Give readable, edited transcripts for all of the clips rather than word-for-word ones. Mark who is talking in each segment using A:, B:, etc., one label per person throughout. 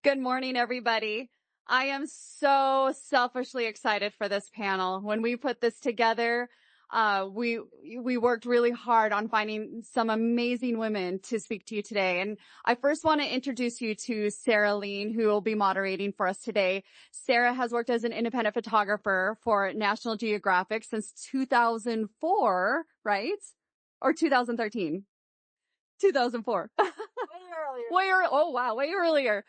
A: Good morning, everybody. I am so selfishly excited for this panel. When we put this together, we worked really hard on finding some amazing women to speak to you today. And I first want to introduce you to Sarah Leen, who will be moderating for us today. Sarah has worked as an independent photographer for National Geographic since 2004, right? Or 2013? 2004. Way earlier. Oh, wow. Way earlier.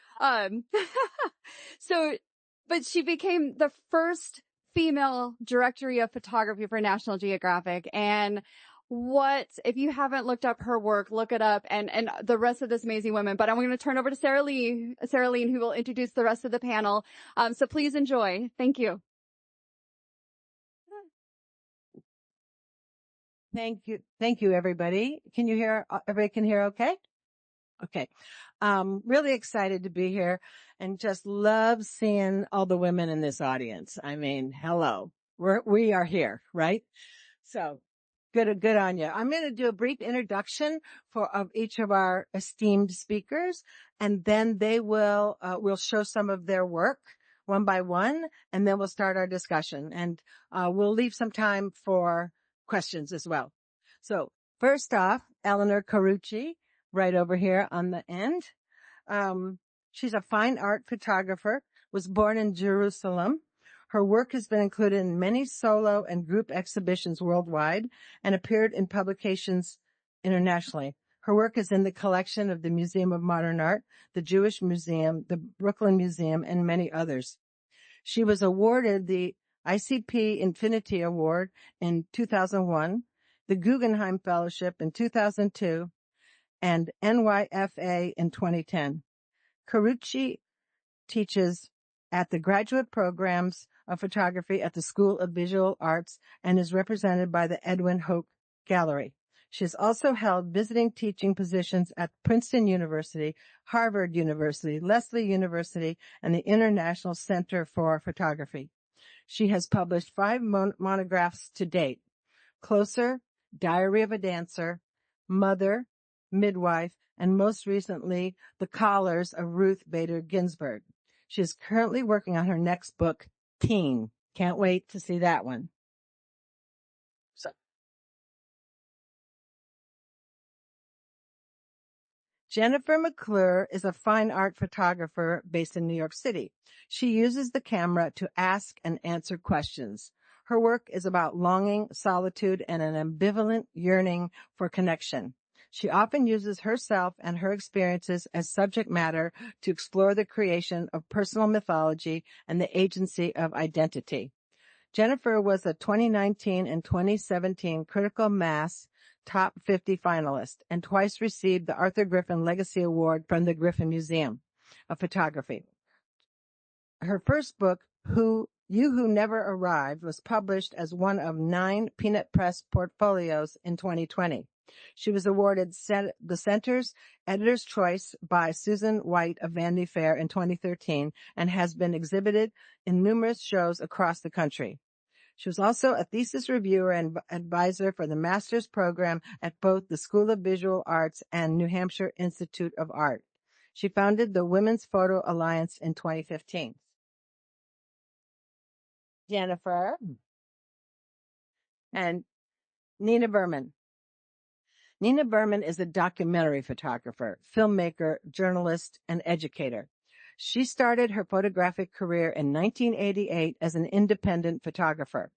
A: But she became the first female directory of photography for National Geographic. And if you haven't looked up her work, look it up and the rest of this amazing women. But I'm going to turn over to Sarah Leen, who will introduce the rest of the panel. So please enjoy. Thank you.
B: Thank you. Thank you, everybody. Can you hear? Everybody can hear okay? Okay. Really excited to be here and just love seeing all the women in this audience. I mean, hello. We are here, right? So good on you. I'm going to do a brief introduction of each of our esteemed speakers, and then we'll show some of their work one by one, and then we'll start our discussion, and we'll leave some time for questions as well. So first off, Eleanor Carucci, right over here on the end. She's a fine art photographer, was born in Jerusalem. Her work has been included in many solo and group exhibitions worldwide and appeared in publications internationally. Her work is in the collection of the Museum of Modern Art, the Jewish Museum, the Brooklyn Museum, and many others. She was awarded the ICP Infinity Award in 2001, the Guggenheim Fellowship in 2002, and NYFA in 2010. Carucci teaches at the graduate programs of photography at the School of Visual Arts and is represented by the Edwin Hoch Gallery. She has also held visiting teaching positions at Princeton University, Harvard University, Lesley University, and the International Center for Photography. She has published 5 monographs to date: Closer, Diary of a Dancer, Mother, Midwife, and most recently, The Collars of Ruth Bader Ginsburg. She is currently working on her next book, Teen. Can't wait to see that one. Jennifer McClure is a fine art photographer based in New York City. She uses the camera to ask and answer questions. Her work is about longing, solitude, and an ambivalent yearning for connection. She often uses herself and her experiences as subject matter to explore the creation of personal mythology and the agency of identity. Jennifer was a 2019 and 2017 Critical Mass Top 50 finalist and twice received the Arthur Griffin Legacy Award from the Griffin Museum of Photography. Her first book, You Who Never Arrived, was published as one of 9 Peanut Press portfolios in 2020. She was awarded the Center's Editor's Choice by Susan White of Vanity Fair in 2013 and has been exhibited in numerous shows across the country. She was also a thesis reviewer and advisor for the master's program at both the School of Visual Arts and New Hampshire Institute of Art. She founded the Women's Photo Alliance in 2015. Jennifer and Nina Berman. Nina Berman is a documentary photographer, filmmaker, journalist, and educator. She started her photographic career in 1988 as an independent photographer.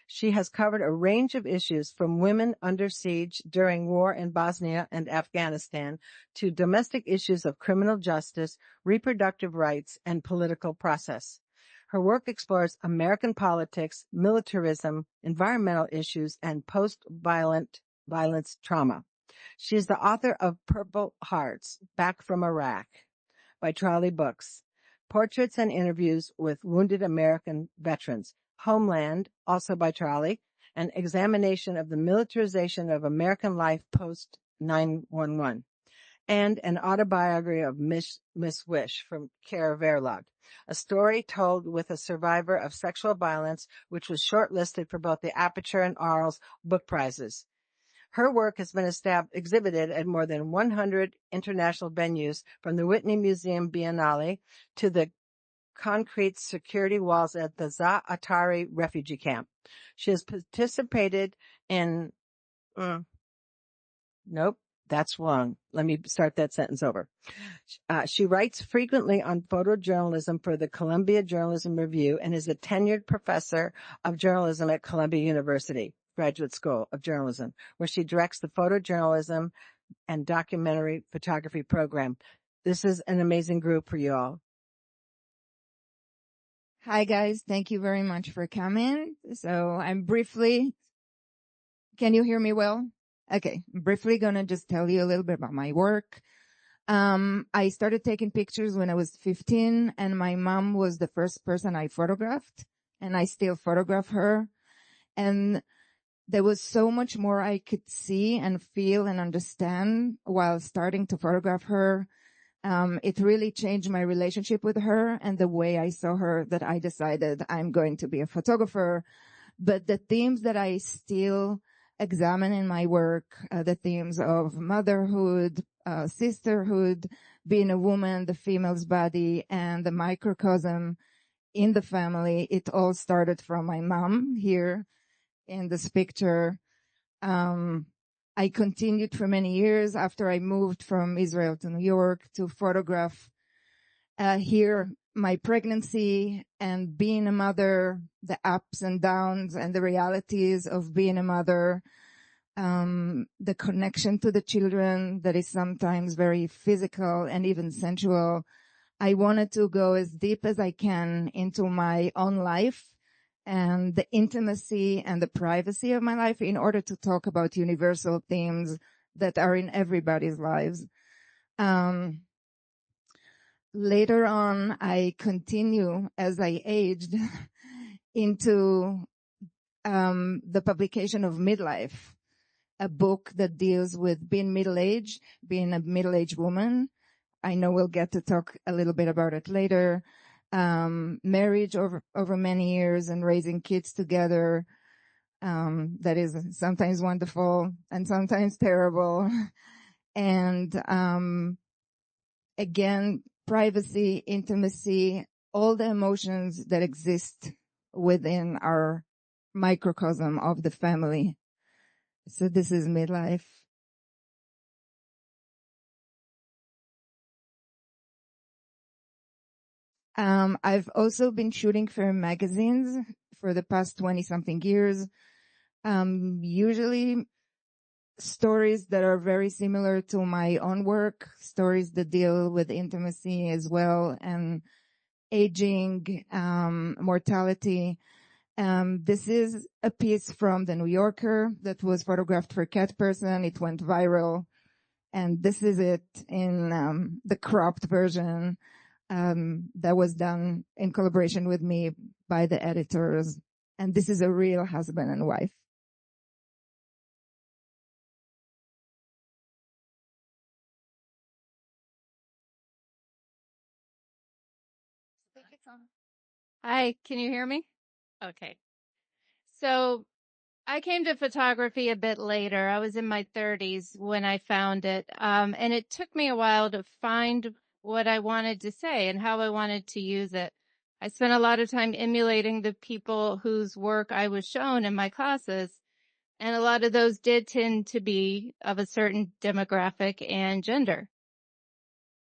B: She has covered a range of issues from women under siege during war in Bosnia and Afghanistan to domestic issues of criminal justice, reproductive rights, and political process. Her work explores American politics, militarism, environmental issues, and post-violence trauma. She is the author of Purple Hearts, Back from Iraq, by Charlie Books, Portraits and Interviews with Wounded American Veterans, Homeland, also by Charlie, an examination of the militarization of American life post 9/11, and an autobiography of Miss Wish from Kara Verlag, a story told with a survivor of sexual violence, which was shortlisted for both the Aperture and Arles book prizes. Her work has been exhibited at more than 100 international venues, from the Whitney Museum Biennale to the concrete security walls at the Za'atari refugee camp. She has participated in, nope, that's wrong. Let me start that sentence over. She writes frequently on photojournalism for the Columbia Journalism Review and is a tenured professor of journalism at Columbia University Graduate School of Journalism, where she directs the photojournalism and documentary photography program. This is an amazing group for you all.
C: Hi guys, thank you very much for coming. So can you hear me well? Okay, I'm briefly gonna just tell you a little bit about my work. I started taking pictures when I was 15, and my mom was the first person I photographed, and I still photograph her. And there was so much more I could see and feel and understand while starting to photograph her. It really changed my relationship with her and the way I saw her, that I decided I'm going to be a photographer. But the themes that I still examine in my work, the themes of motherhood, sisterhood, being a woman, the female's body, and the microcosm in the family. It all started from my mom here in this picture. I continued for many years after I moved from Israel to New York to photograph here my pregnancy and being a mother, the ups and downs and the realities of being a mother, the connection to the children that is sometimes very physical and even sensual. I wanted to go as deep as I can into my own life and the intimacy and the privacy of my life in order to talk about universal themes that are in everybody's lives. Later on, I continue as I aged into the publication of Midlife, a book that deals with being middle-aged, being a middle-aged woman. I know we'll get to talk a little bit about it later. Marriage over many years and raising kids together. That is sometimes wonderful and sometimes terrible. And, again, privacy, intimacy, all the emotions that exist within our microcosm of the family. So this is Midlife. I've also been shooting for magazines for the past 20 something years. Usually stories that are very similar to my own work, stories that deal with intimacy as well, and aging, mortality. This is a piece from the New Yorker that was photographed for Cat Person. It went viral. And this is it in the cropped version that was done in collaboration with me by the editors. And this is a real husband and wife.
A: Hi, can you hear me? Okay. So I came to photography a bit later. I was in my 30s when I found it. And it took me a while to find what I wanted to say and how I wanted to use it. I spent a lot of time emulating the people whose work I was shown in my classes. And a lot of those did tend to be of a certain demographic and gender.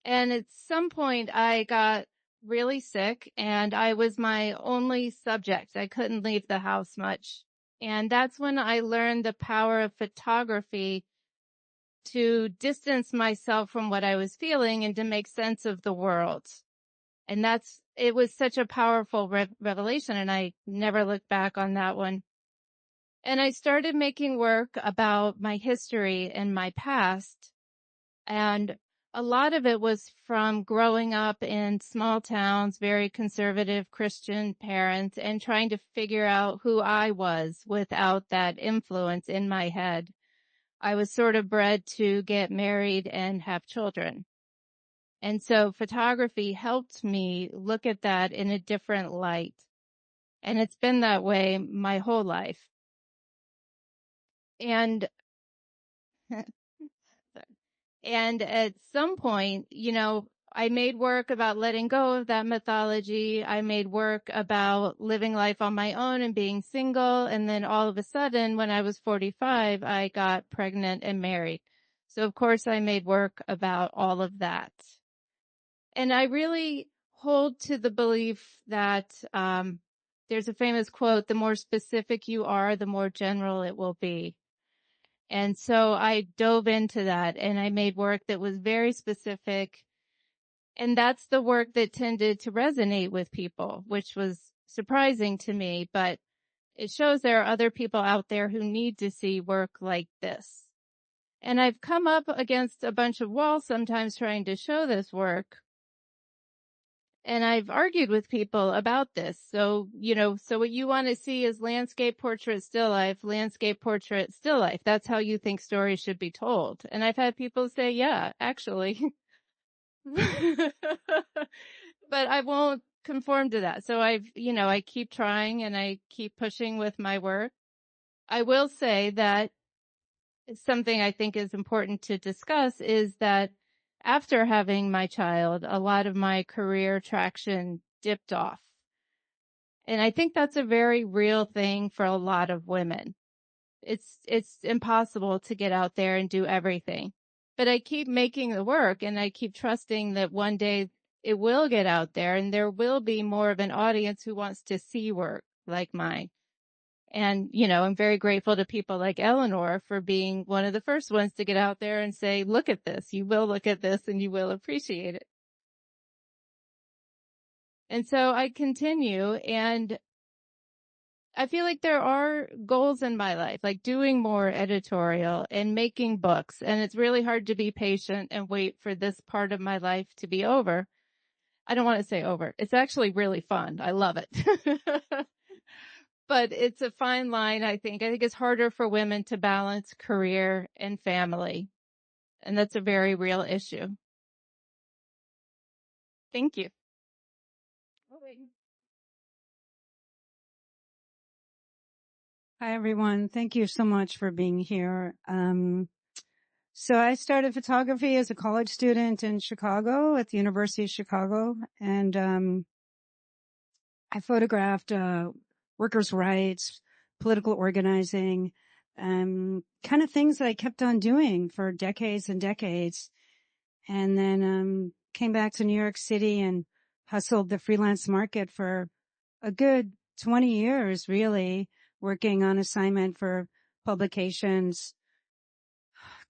A: And at some point I got really sick and I was my only subject. I couldn't leave the house much. And that's when I learned the power of photography to distance myself from what I was feeling and to make sense of the world. And it was such a powerful revelation, and I never looked back on that one. And I started making work about my history and my past. And a lot of it was from growing up in small towns, very conservative Christian parents, and trying to figure out who I was without that influence in my head. I was sort of bred to get married and have children. And so photography helped me look at that in a different light. And it's been that way my whole life. And
D: And at some point, I made work about letting go of that mythology. I made work about living life on my own and being single. And then all of a sudden, when I was 45, I got pregnant and married. So of course I made work about all of that. And I really hold to the belief that, there's a famous quote, the more specific you are, the more general it will be. And so I dove into that and I made work that was very specific. And that's the work that tended to resonate with people, which was surprising to me, but it shows there are other people out there who need to see work like this. And I've come up against a bunch of walls sometimes trying to show this work. And I've argued with people about this. So, so what you want to see is landscape, portrait, still life, landscape, portrait, still life. That's how you think stories should be told. And I've had people say, yeah, actually. But I won't conform to that. So I keep trying and I keep pushing with my work. I will say that something I think is important to discuss is that after having my child, a lot of my career traction dipped off. And I think that's a very real thing for a lot of women. It's impossible to get out there and do everything. But I keep making the work and I keep trusting that one day it will get out there and there will be more of an audience who wants to see work like mine. And, I'm very grateful to people like Eleanor for being one of the first ones to get out there and say, look at this, you will look at this and you will appreciate it. And so I continue, and I feel like there are goals in my life, like doing more editorial and making books. And it's really hard to be patient and wait for this part of my life to be over. I don't want to say over. It's actually really fun. I love it. But it's a fine line, I think. I think it's harder for women to balance career and family. And that's a very real issue. Thank you.
E: Hi, everyone. Thank you so much for being here. So I started photography as a college student in Chicago at the University of Chicago. And I photographed workers' rights, political organizing, kind of things that I kept on doing for decades and decades. And then came back to New York City and hustled the freelance market for a good 20 years, really, working on assignment for publications,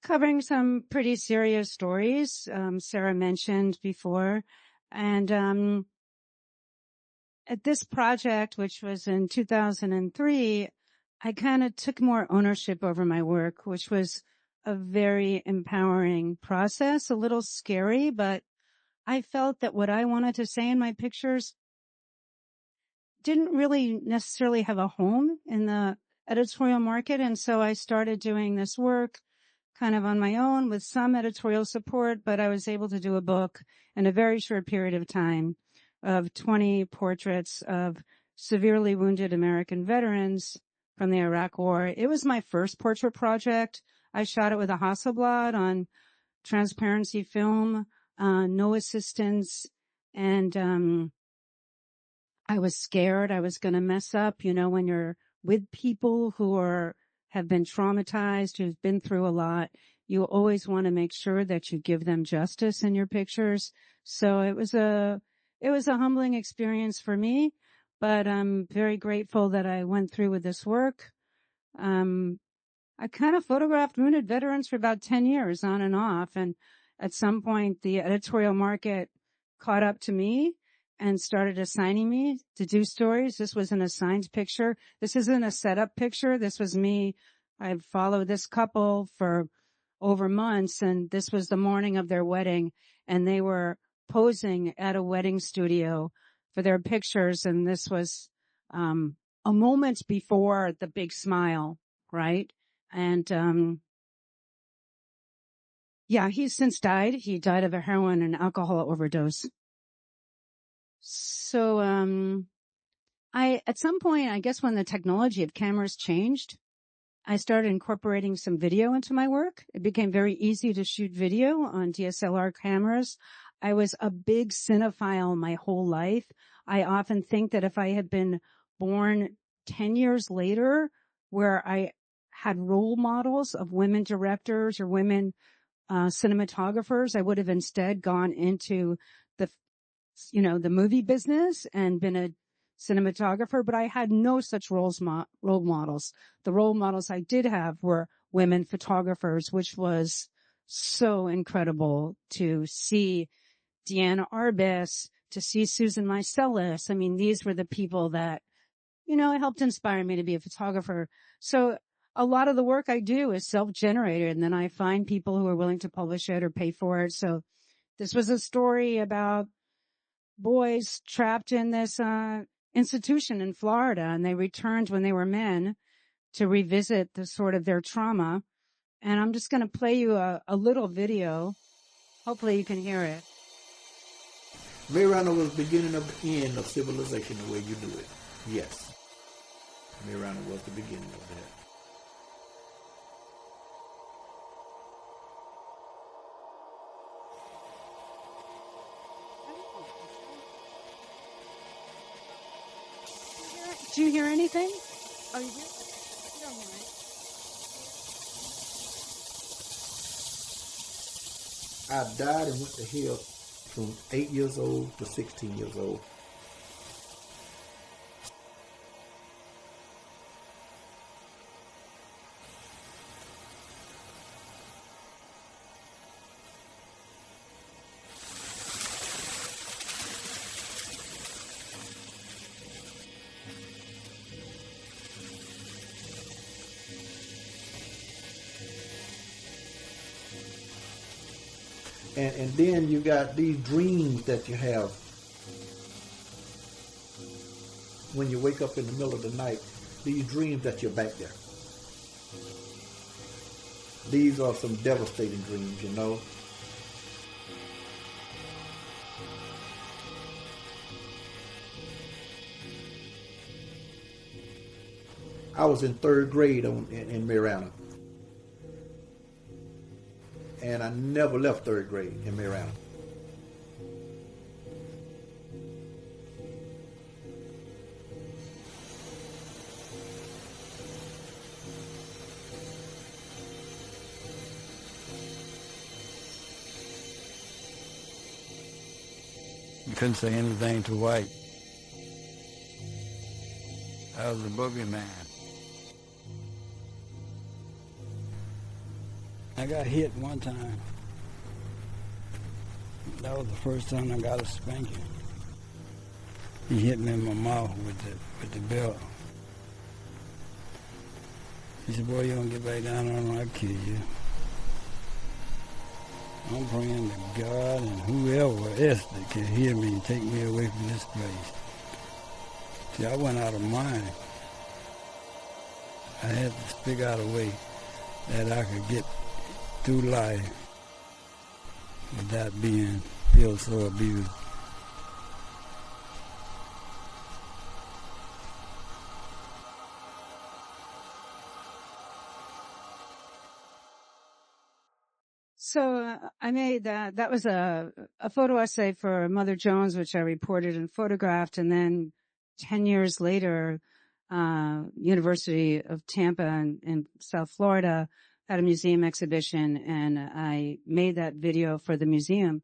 E: covering some pretty serious stories, Sarah mentioned before. And at this project, which was in 2003, I kind of took more ownership over my work, which was a very empowering process, a little scary, but I felt that what I wanted to say in my pictures didn't really necessarily have a home in the editorial market. And so I started doing this work kind of on my own with some editorial support, but I was able to do a book in a very short period of time of 20 portraits of severely wounded American veterans from the Iraq War. It was my first portrait project. I shot it with a Hasselblad on transparency film, no assistance. And I was scared I was going to mess up. When you're with people who have been traumatized, who've been through a lot, you always want to make sure that you give them justice in your pictures. So it was a humbling experience for me, but I'm very grateful that I went through with this work. I kind of photographed wounded veterans for about 10 years on and off. And at some point, the editorial market caught up to me and started assigning me to do stories. This was an assigned picture. This isn't a setup picture. This was me. I've followed this couple for over months, and this was the morning of their wedding, and they were posing at a wedding studio for their pictures. And this was a moment before the big smile, right? And yeah, he's since died. He died of a heroin and alcohol overdose. So at some point, I guess when the technology of cameras changed, I started incorporating some video into my work. It became very easy to shoot video on DSLR cameras. I was a big cinephile my whole life. I often think that if I had been born 10 years later, where I had role models of women directors or women cinematographers, I would have instead gone into the movie business and been a cinematographer, but I had no such role models. The role models I did have were women photographers, which was so incredible to see Deanna Arbus, to see Susan Meiselas. I mean, these were the people that, helped inspire me to be a photographer. So a lot of the work I do is self-generated, and then I find people who are willing to publish it or pay for it. So this was a story about boys trapped in this institution in Florida, and they returned when they were men to revisit the sort of their trauma. And I'm just going to play you a little video. Hopefully you can hear it.
F: Marijuana was the beginning of the end of civilization the way you do it. Yes. Marijuana was the beginning of that.
E: Do you hear anything? Oh, you do? You don't hear it.
F: I died and went to hell from 8 years old to 16 years old. And then you got these dreams that you have when you wake up in the middle of the night, these dreams that you're back there. These are some devastating dreams, I was in 3rd grade in Marijuana. And I never left 3rd grade in Marijuana.
G: You couldn't say anything to white. I was a boogeyman. I got hit one time. That was the first time I got a spanking. He hit me in my mouth with the belt. He said, "Boy, you don't get back down on him, I'll kill you." I'm praying to God and whoever else that can hear me and take me away from this place. See, I went out of mind. I had to figure out a way that I could get through life without feel so abused.
E: So I made that. That was a photo essay for Mother Jones, which I reported and photographed. And then 10 years later, University of Tampa in South Florida had a museum exhibition, and I made that video for the museum.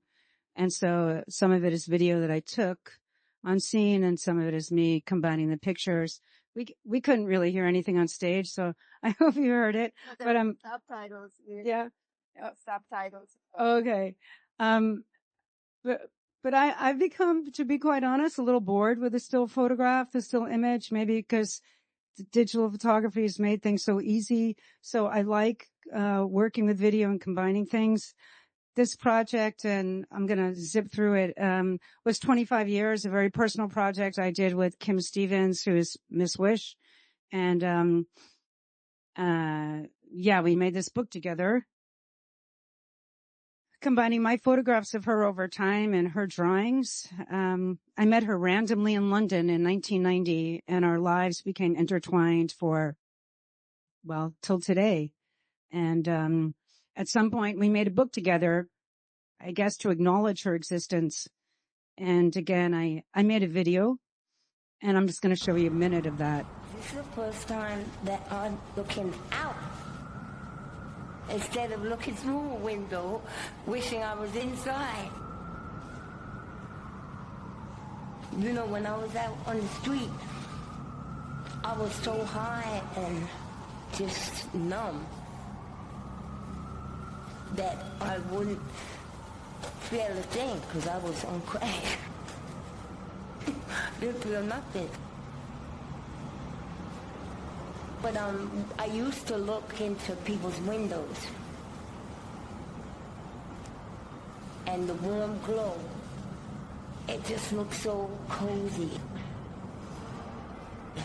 E: And so some of it is video that I took on scene, and some of it is me combining the pictures. We couldn't really hear anything on stage, so I hope you heard it. But
D: subtitles.
E: Yeah.
D: Subtitles.
E: Okay. But I've become, to be quite honest, a little bored with the still photograph, the still image, maybe because the digital photography has made things so easy. So I like working with video and combining things. This project, and I'm going to zip through it, was 25 years, a very personal project I did with Kim Stevens, who is Miss Wish. And, we made this book together, combining my photographs of her over time and her drawings. I met her randomly in London in 1990, and our lives became intertwined for till today. And, at some point we made a book together, I guess, to acknowledge her existence. And again, I made a video, and I'm just going to show you a minute of that.
H: This is the first time that I'm looking out instead of looking through a window, wishing I was inside. You know, when I was out on the street, I was so high and just numb that I wouldn't feel a thing because I was on crack. Didn't feel nothing. But I used to look into people's windows and the warm glow. It just looked so cozy.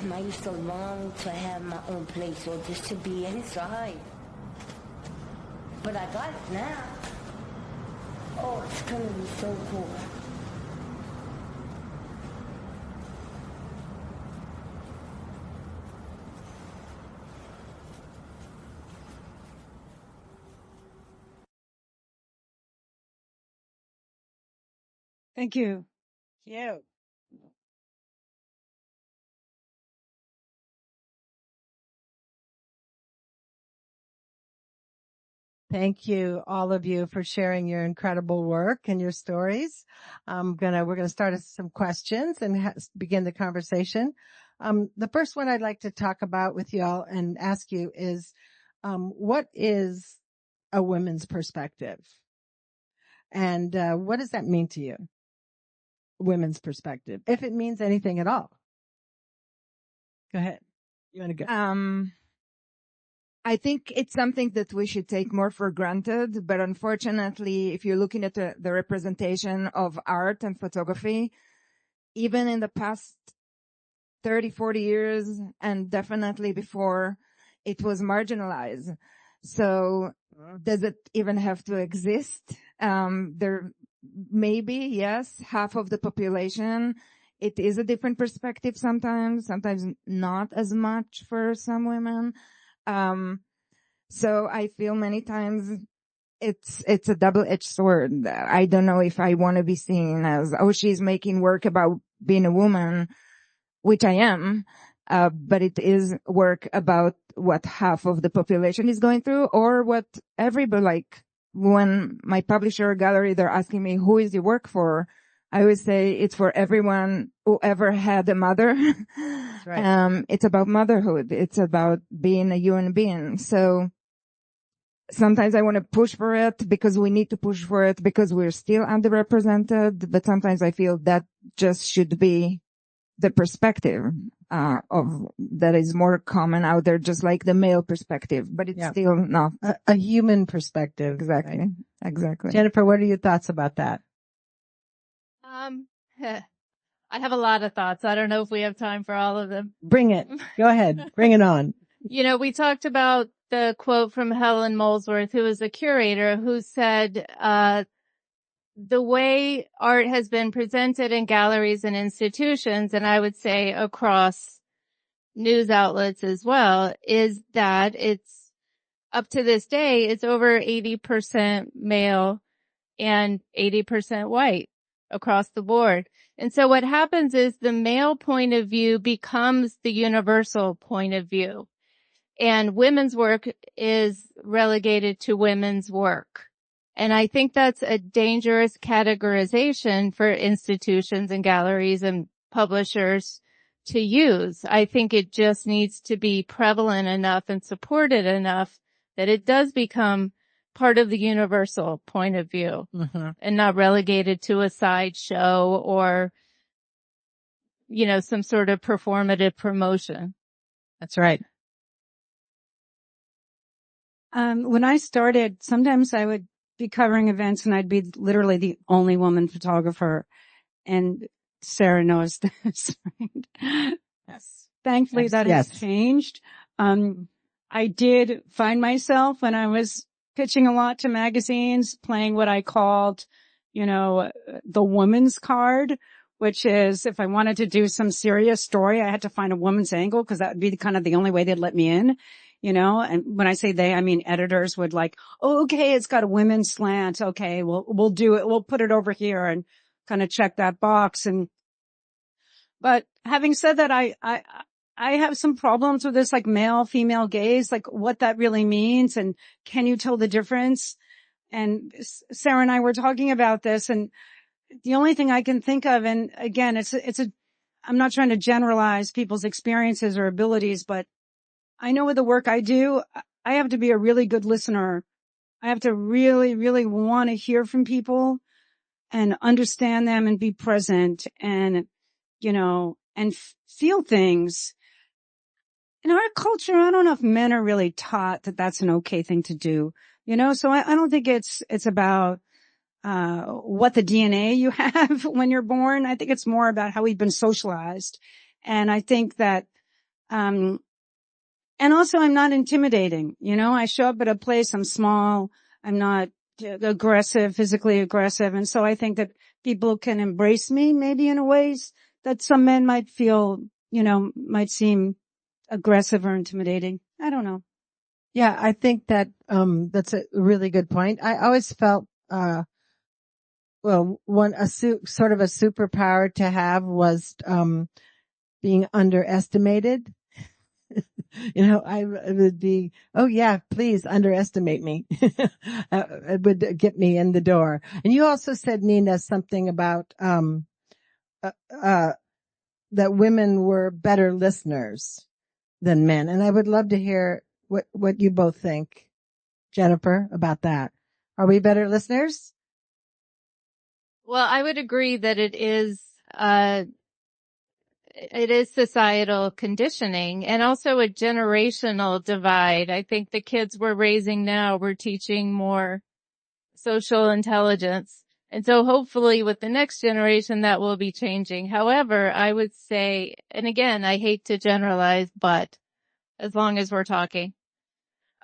H: And I used to long to have my own place or just to be inside. But I got it now. Oh, it's gonna be so cool.
E: Thank you.
B: Cute. Thank you, all of you, for sharing your incredible work and your stories. We're gonna start some questions and begin the conversation. The first one I'd like to talk about with y'all and ask you is, what is a women's perspective? And, what does that mean to you? Women's perspective, if it means anything at all. Go ahead. You want to go?
C: I think it's something that we should take more for granted, but unfortunately, if you're looking at the representation of art and photography, even in the past 30, 40 years, and definitely before, it was marginalized. So does it even have to exist? There maybe, yes, half of the population. It is a different perspective sometimes not as much for some women. So I feel many times it's a double-edged sword. I don't know if I want to be seen as, oh, she's making work about being a woman, which I am, but it is work about what half of the population is going through, or what everybody, like when my publisher or gallery, they're asking me, who is your work for? I always say it's for everyone who ever had a mother.
B: That's right.
C: It's about motherhood. It's about being a human being. So sometimes I want to push for it because we need to push for it because we're still underrepresented. But sometimes I feel that just should be the perspective, of that is more common out there, just like the male perspective, but it's still not
B: a human perspective.
C: Exactly.
B: Right?
C: Exactly.
B: Jennifer, what are your thoughts about that?
D: I have a lot of thoughts. I don't know if we have time for all of them.
B: Bring it. Go ahead. Bring it on.
D: You know, we talked about the quote from Helen Molesworth, who is a curator, who said, the way art has been presented in galleries and institutions, and I would say across news outlets as well, is that it's up to this day, it's over 80% male and 80% white across the board. And so what happens is the male point of view becomes the universal point of view, and women's work is relegated to women's work. And I think that's a dangerous categorization for institutions and galleries and publishers to use. I think it just needs to be prevalent enough and supported enough that it does become part of the universal point of view, and not relegated to a sideshow or, you know, some sort of performative promotion.
B: That's right.
E: When I started, sometimes I would be covering events and I'd be literally the only woman photographer. And Sarah knows this. Right?
B: Yes.
E: Thankfully that has changed. I did find myself when I was pitching a lot to magazines, playing what I called, you know, the woman's card, which is if I wanted to do some serious story, I had to find a woman's angle because that would be kind of the only way they'd let me in. and when I say they, I mean editors would like, oh, okay, it's got a women's slant. Okay, we'll do it. We'll put it over here and kind of check that box. But having said that, I have some problems with this, like male, female gaze, like what that really means. And can you tell the difference? And Sarah and I were talking about this, and the only thing I can think of, and again, I'm not trying to generalize people's experiences or abilities, but I know with the work I do, I have to be a really good listener. I have to really, really want to hear from people and understand them and be present and, and feel things. In our culture, I don't know if men are really taught that that's an okay thing to do, so I don't think it's about what the DNA you have when you're born. I think it's more about how we've been socialized. And I think that, and also I'm not intimidating. I show up at a place, I'm small, I'm not aggressive, physically aggressive. And so I think that people can embrace me maybe in ways that some men might feel, might seem aggressive or intimidating. I don't know.
B: Yeah, I think that, that's a really good point. I always felt, sort of a superpower to have was, being underestimated. I would be, oh yeah, please underestimate me. It would get me in the door. And you also said, Nina, something about, that women were better listeners than men. And I would love to hear what you both think, Jennifer, about that. Are we better listeners?
D: Well, I would agree that it is societal conditioning and also a generational divide. I think the kids we're raising now, we're teaching more social intelligence. And so hopefully with the next generation that will be changing. However, I would say, and again, I hate to generalize, but as long as we're talking,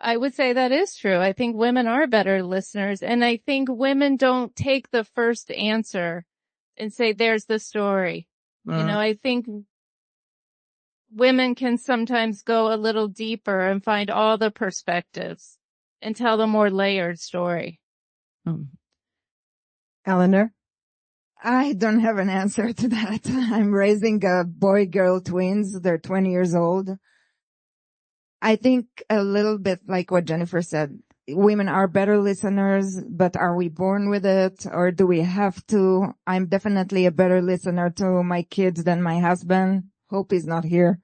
D: I would say that is true. I think women are better listeners. And I think women don't take the first answer and say, there's the story. I think women can sometimes go a little deeper and find all the perspectives and tell the more layered story.
B: Eleanor?
C: I don't have an answer to that. I'm raising boy-girl twins. They're 20 years old. I think a little bit like what Jennifer said. Women are better listeners, but are we born with it or do we have to? I'm definitely a better listener to my kids than my husband. Hope he's not here.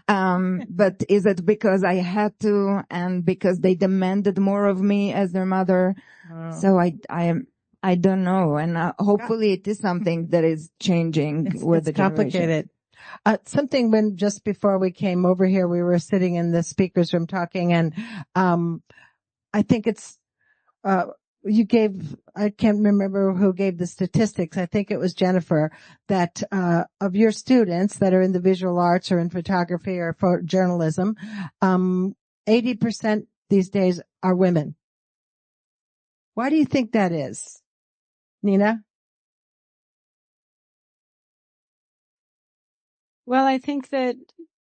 C: But is it because I had to and because they demanded more of me as their mother? So I don't know. And hopefully it is something that is changing with the
B: complicated. Something when just before we came over here, we were sitting in the speaker's room talking and, I think it's, I can't remember who gave the statistics. I think it was Jennifer that, of your students that are in the visual arts or in photography or for journalism, 80% these days are women. Why do you think that is? Nina?
E: Well, I think that,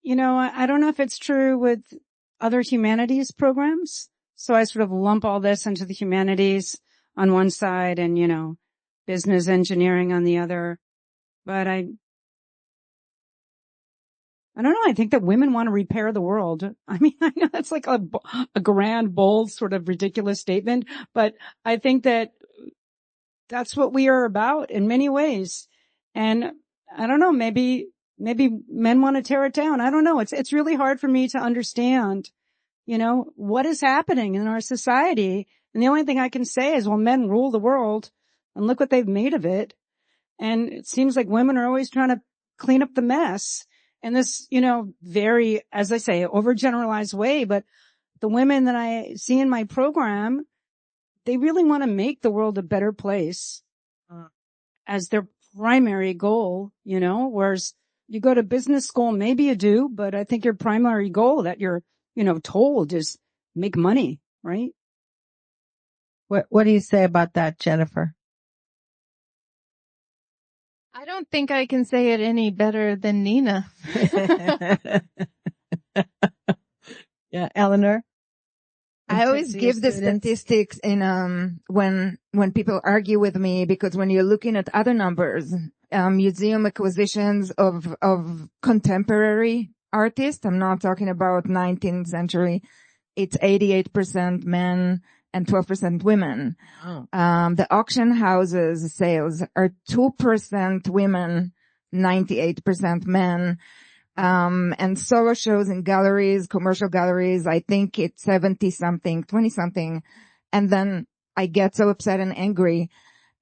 E: I don't know if it's true with other humanities programs. So I sort of lump all this into the humanities on one side and, business engineering on the other. But I don't know. I think that women want to repair the world. I mean, I know that's like a grand, bold, sort of ridiculous statement, but I think that that's what we are about in many ways. And I don't know, maybe men want to tear it down. I don't know. It's really hard for me to understand, what is happening in our society. And the only thing I can say is, well, men rule the world and look what they've made of it. And it seems like women are always trying to clean up the mess in this, very, as I say, overgeneralized way. But the women that I see in my program, they really want to make the world a better place as their primary goal, whereas you go to business school, maybe you do, but I think your primary goal that you're, told is make money, right?
B: What do you say about that, Jennifer?
D: I don't think I can say it any better than Nina.
B: Yeah. Eleanor?
C: I always give the statistics in when people argue with me, because when you're looking at other numbers, museum acquisitions of contemporary artists, I'm not talking about 19th century, it's 88% men and 12% women.
B: Oh.
C: The auction houses sales are 2% women, 98% men. And solo shows in galleries, commercial galleries, I think it's 70 something, 20 something. And then I get so upset and angry,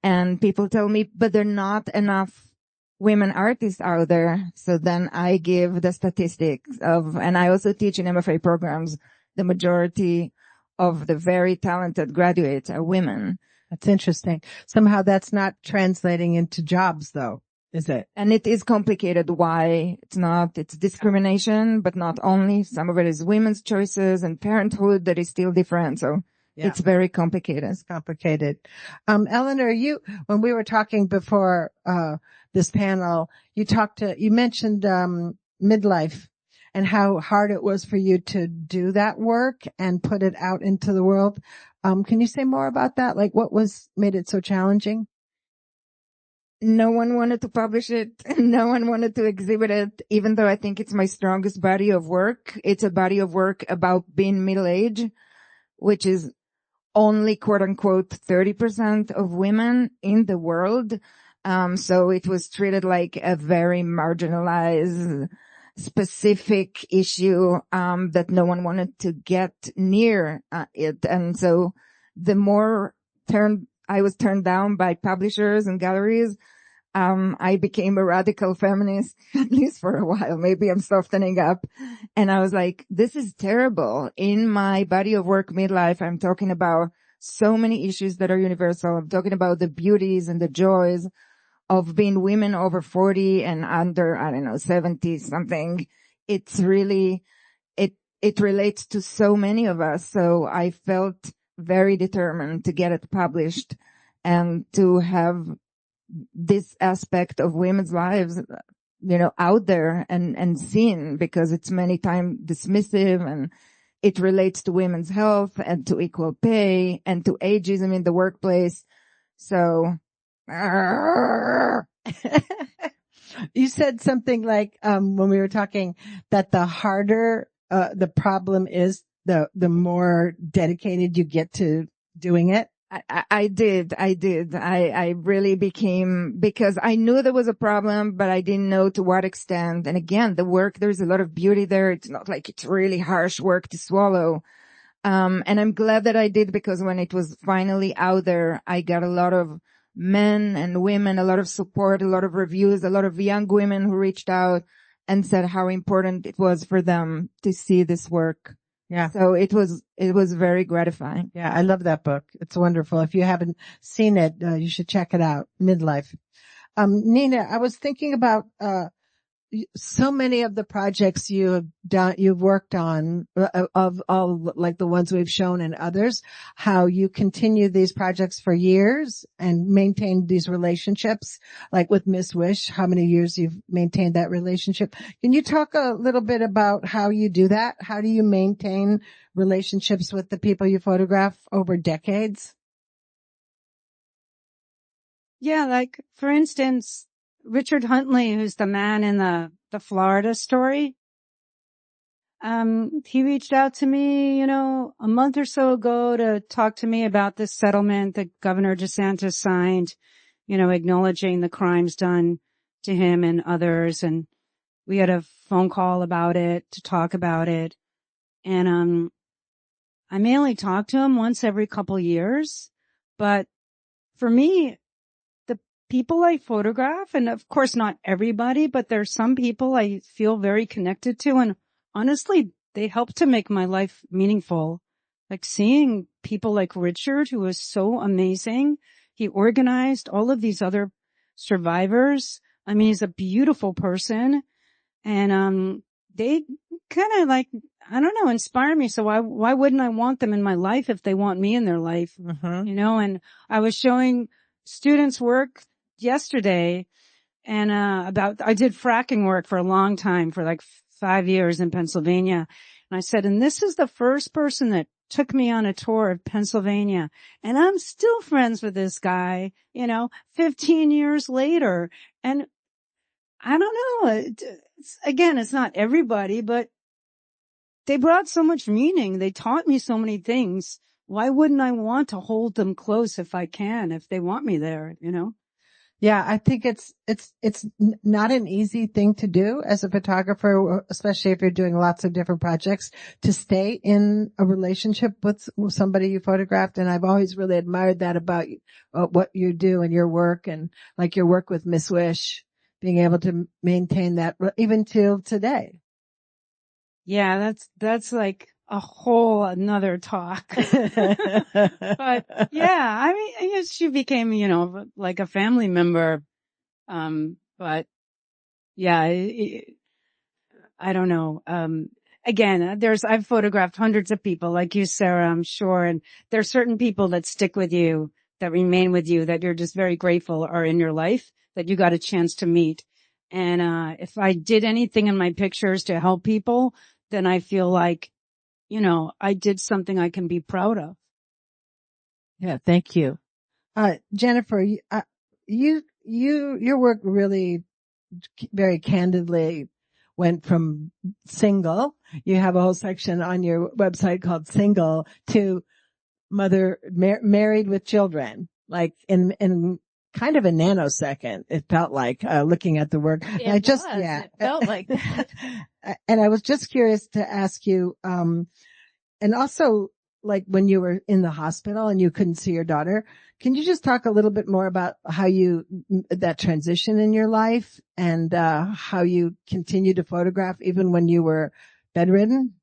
C: and people tell me, but there are not enough women artists out there. So then I give the statistics and I also teach in MFA programs. The majority of the very talented graduates are women.
B: That's interesting. Somehow that's not translating into jobs though, is it?
C: And it is complicated why it's discrimination, but not only. Some of it is women's choices and parenthood that is still different. So it's very complicated.
B: It's complicated. Eleanor, when we were talking before, this panel, you mentioned, midlife and how hard it was for you to do that work and put it out into the world. Can you say more about that? Like what made it so challenging?
C: No one wanted to publish it. No one wanted to exhibit it, even though I think it's my strongest body of work. It's a body of work about being middle-aged, which is only quote unquote 30% of women in the world. So it was treated like a very marginalized, specific issue, that no one wanted to get near it. And so the more I was turned down by publishers and galleries, I became a radical feminist, at least for a while. Maybe I'm softening up. And I was like, this is terrible. In my body of work, midlife, I'm talking about so many issues that are universal. I'm talking about the beauties and the joys of being women over 40 and under, 70 something. It's really, it relates to so many of us. So I felt very determined to get it published and to have this aspect of women's lives, out there and seen, because it's many times dismissive, and it relates to women's health and to equal pay and to ageism in the workplace. So,
B: you said something like, when we were talking, that the harder, the problem is, the more dedicated you get to doing it.
C: I did. I really became, because I knew there was a problem, but I didn't know to what extent. And again, the work, there's a lot of beauty there. It's not like it's really harsh work to swallow. And I'm glad that I did, because when it was finally out there, I got a lot of men and women, a lot of support, a lot of reviews, a lot of young women who reached out and said how important it was for them to see this work.
B: Yeah.
C: So it was very gratifying.
B: Yeah. I love that book. It's wonderful. If you haven't seen it, you should check it out. Midlife. Nina, I was thinking about, so many of the projects you've worked on, of all, like the ones we've shown and others, how you continue these projects for years and maintain these relationships, like with Miss Wish, how many years you've maintained that relationship. Can you talk a little bit about how you do that? How do you maintain relationships with the people you photograph over decades?
E: Yeah, like for instance, Richard Huntley, who's the man in the Florida story. He reached out to me, a month or so ago to talk to me about this settlement that Governor DeSantis signed, acknowledging the crimes done to him and others. And we had a phone call about it to talk about it. And, I mainly talk to him once every couple years, but for me, people I photograph, and of course not everybody, but there's some people I feel very connected to, and honestly, they help to make my life meaningful. Like seeing people like Richard, who was so amazing. He organized all of these other survivors. I mean, he's a beautiful person, and they kind of inspire me. So why wouldn't I want them in my life if they want me in their life?
B: Mm-hmm.
E: And I was showing students work yesterday, and I did fracking work for a long time, for like 5 years in Pennsylvania. And I said, and this is the first person that took me on a tour of Pennsylvania. And I'm still friends with this guy, 15 years later. And I don't know. Again, it's not everybody, but they brought so much meaning. They taught me so many things. Why wouldn't I want to hold them close if I can, if they want me there,
B: Yeah, I think it's not an easy thing to do as a photographer, especially if you're doing lots of different projects, to stay in a relationship with somebody you photographed. And I've always really admired that about what you do and your work, and like your work with Miss Wish, being able to maintain that even till today.
E: Yeah, that's like a whole another talk. But yeah, I mean, I guess she became, like a family member. But yeah, I don't know. Again, I've photographed hundreds of people like you, Sarah, I'm sure. And there's certain people that stick with you, that remain with you, that you're just very grateful are in your life, that you got a chance to meet. And, if I did anything in my pictures to help people, then I feel like, I did something I can be proud of.
B: Yeah, thank you. Jennifer, your work really very candidly went from single. You have a whole section on your website called Single to married with children, like in kind of a nanosecond. It felt like, looking at the work.
D: It felt like that.
B: And I was just curious to ask you, and also, like when you were in the hospital and you couldn't see your daughter, can you just talk a little bit more about how that transition in your life, and how you continue to photograph even when you were bedridden?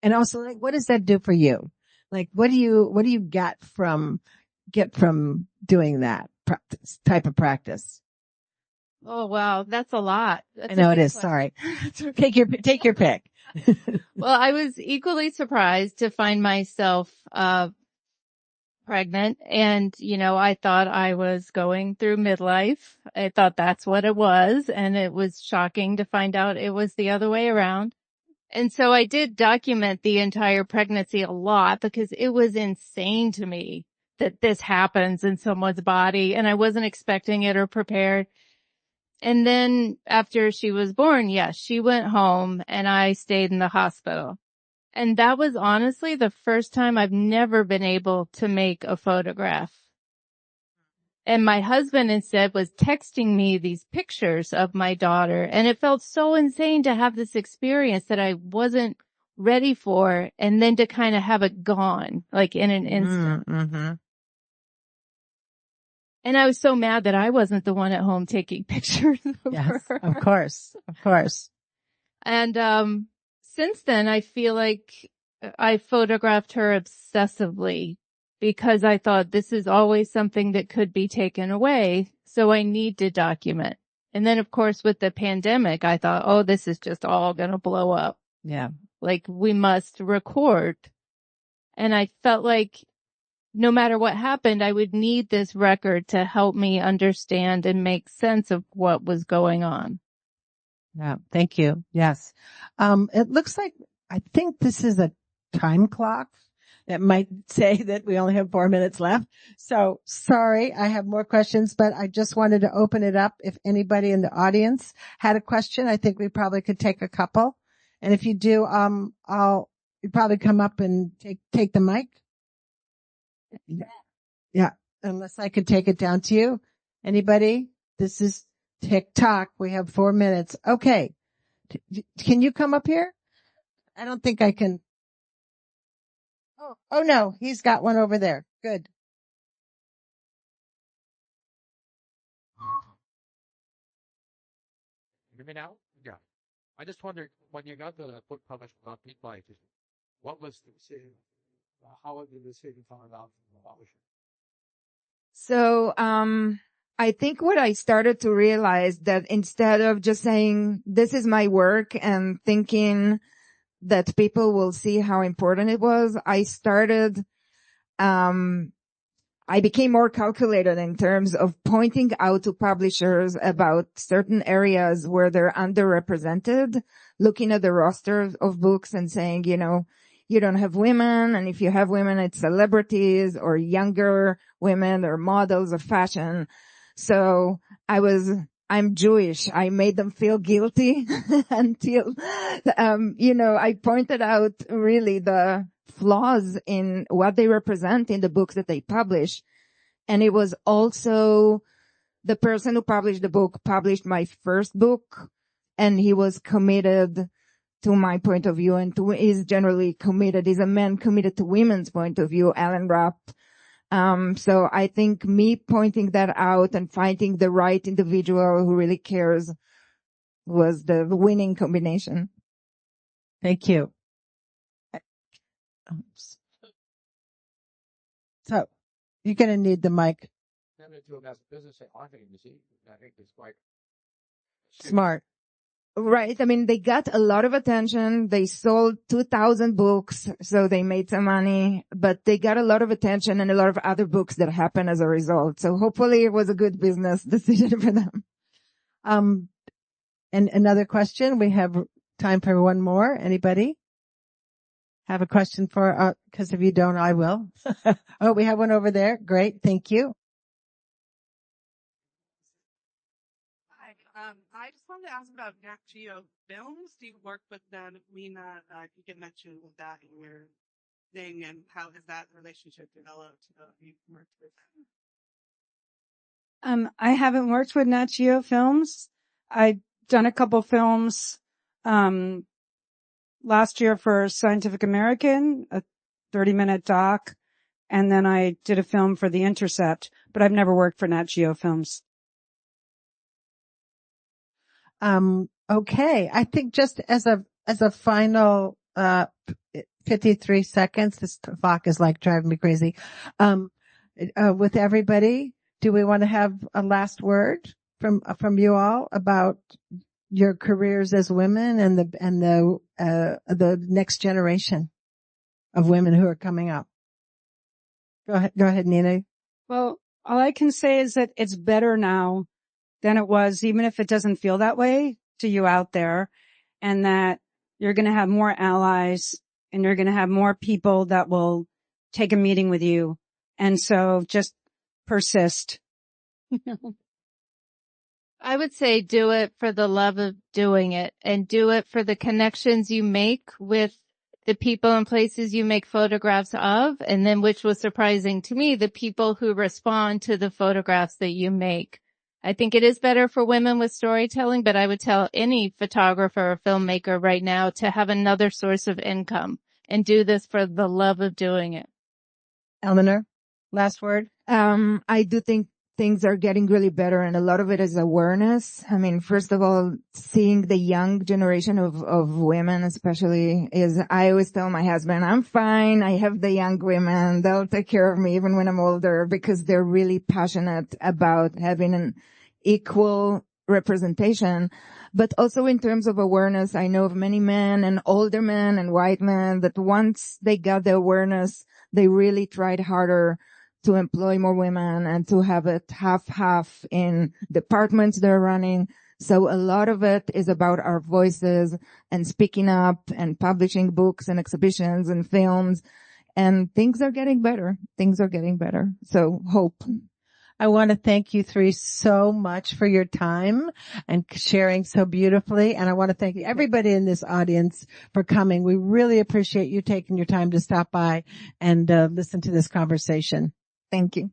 B: And also, like, what does that do for you? Like, what do you get from doing that type of practice?
D: Oh, wow. That's a lot.
B: I know it is. Sorry. Take your pick.
D: Well, I was equally surprised to find myself, pregnant. And, I thought I was going through midlife. I thought that's what it was. And it was shocking to find out it was the other way around. And so I did document the entire pregnancy a lot, because it was insane to me that this happens in someone's body, and I wasn't expecting it or prepared. And then after she was born, yes, she went home and I stayed in the hospital. And that was honestly the first time I've never been able to make a photograph. And my husband instead was texting me these pictures of my daughter. And it felt so insane to have this experience that I wasn't ready for, and then to kind of have it gone, like in an instant.
B: Mm-hmm.
D: And I was so mad that I wasn't the one at home taking pictures of
B: Yes,
D: her.
B: of course.
D: And since then, I feel like I photographed her obsessively, because I thought this is always something that could be taken away, so I need to document. And then, of course, with the pandemic, I thought, oh, this is just all going to blow up.
B: Yeah.
D: Like, we must record. And I felt like no matter what happened, I would need this record to help me understand and make sense of what was going on.
B: Yeah. Thank you. Yes. It looks like, I think this is a time clock that might say that we only have 4 minutes left. So sorry, I have more questions, but I just wanted to open it up. If anybody in the audience had a question, I think we probably could take a couple. And if you do, you probably come up and take the mic. Yeah. Unless I could take it down to you. Anybody? This is TikTok. We have 4 minutes. Okay. Can you come up here? I don't think I can. Oh no, he's got one over there. Good.
I: Hear me now? Yeah. I just wondered, when you got the book published about Peak Life, what was the decision? How did the decision come about from the publisher?
C: So, I think what I started to realize that instead of just saying, this is my work, and thinking that people will see how important it was, I started, I became more calculated in terms of pointing out to publishers about certain areas where they're underrepresented, looking at the roster of books and saying, you know, you don't have women, and if you have women, it's celebrities or younger women or models of fashion. So I'm Jewish. I made them feel guilty until, I pointed out really the flaws in what they represent in the books that they publish. And it was also the person who published the book published my first book, and he was committed to my point of view and is generally committed. He's a man committed to women's point of view, Alan Rapp. So I think me pointing that out and finding the right individual who really cares was the winning combination.
B: Thank you. So you're going to need the mic.
I: I think it's quite
B: Smart.
C: Right. I mean, they got a lot of attention. They sold 2,000 books, so they made some money, but they got a lot of attention and a lot of other books that happened as a result. So hopefully it was a good business decision for them.
B: And another question. We have time for one more. Anybody have a question for, cause if you don't, I will. Oh, we have one over there. Great. Thank you.
J: I just wanted to ask about Nat Geo Films. Do you work with them? Lena, you can mention that in your thing, and how has that relationship developed? You've worked with them.
E: I haven't worked with Nat Geo Films. I've done a couple films, last year for Scientific American, a 30-minute doc, and then I did a film for The Intercept, but I've never worked for Nat Geo Films.
B: Okay. I think just as a final, 53 seconds, this clock is like driving me crazy. With everybody, do we want to have a last word from you all about your careers as women and the next generation of women who are coming up? Go ahead, Nina.
E: Well, all I can say is that it's better now than it was, even if it doesn't feel that way to you out there, and that you're going to have more allies and you're going to have more people that will take a meeting with you. And so just persist.
D: I would say do it for the love of doing it, and do it for the connections you make with the people and places you make photographs of. And then, which was surprising to me, the people who respond to the photographs that you make. I think it is better for women with storytelling, but I would tell any photographer or filmmaker right now to have another source of income and do this for the love of doing it.
B: Eleanor, last word.
C: I do think things are getting really better, and a lot of it is awareness. I mean, first of all, seeing the young generation of women especially I always tell my husband, I'm fine. I have the young women. They'll take care of me even when I'm older, because they're really passionate about having an equal representation. But also in terms of awareness, I know of many men and older men and white men that once they got the awareness, they really tried harder to employ more women and to have it half in departments they're running. So a lot of it is about our voices and speaking up and publishing books and exhibitions and films. And things are getting better. So hope.
B: I want to thank you three so much for your time and sharing so beautifully. And I want to thank everybody in this audience for coming. We really appreciate you taking your time to stop by and listen to this conversation.
C: Thank you.